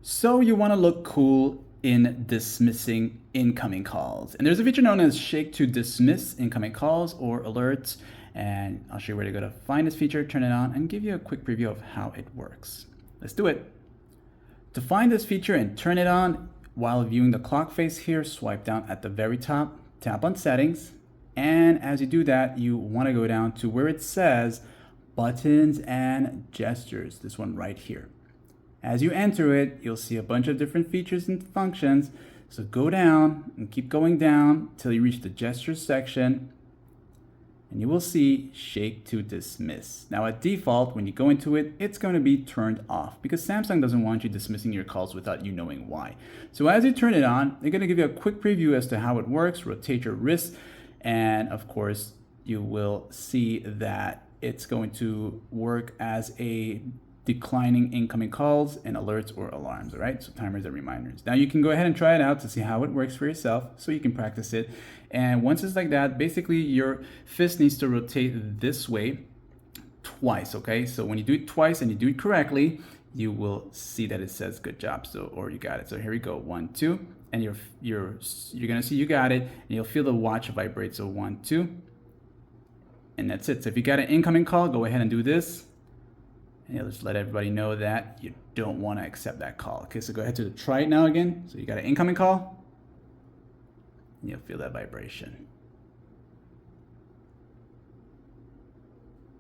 So you want to look cool in dismissing incoming calls. And there's a feature known as shake to dismiss incoming calls or alerts. And I'll show you where to go to find this feature, turn it on, and give you a quick preview of how it works. Let's do it. To find this feature and turn it on, while viewing the clock face here, swipe down at the very top, tap on settings. And as you do that, you want to go down to where it says buttons and gestures, this one right here. As you enter it, you'll see a bunch of different features and functions. So go down and keep going down till you reach the gestures section, and you will see shake to dismiss. Now at default, when you go into it, it's going to be turned off because Samsung doesn't want you dismissing your calls without you knowing why. So as you turn it on, they're going to give you a quick preview as to how it works, rotate your wrist, and of course, you will see that it's going to work as a declining incoming calls and alerts or alarms, all right? So timers and reminders. Now you can go ahead and try it out to see how it works for yourself so you can practice it. And once it's like that, basically your fist needs to rotate this way twice, okay? So when you do it twice and you do it correctly, you will see that it says good job, so, or you got it. So here we go, 1, 2, and you're gonna see you got it, and you'll feel the watch vibrate. So 1, 2, and that's it. So if you got an incoming call, go ahead and do this. And you'll just let everybody know that you don't want to accept that call. Okay, so go ahead to try it now again. So you got an incoming call, and you'll feel that vibration.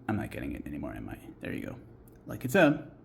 I'm not getting it anymore, am I? There you go. Like it's up.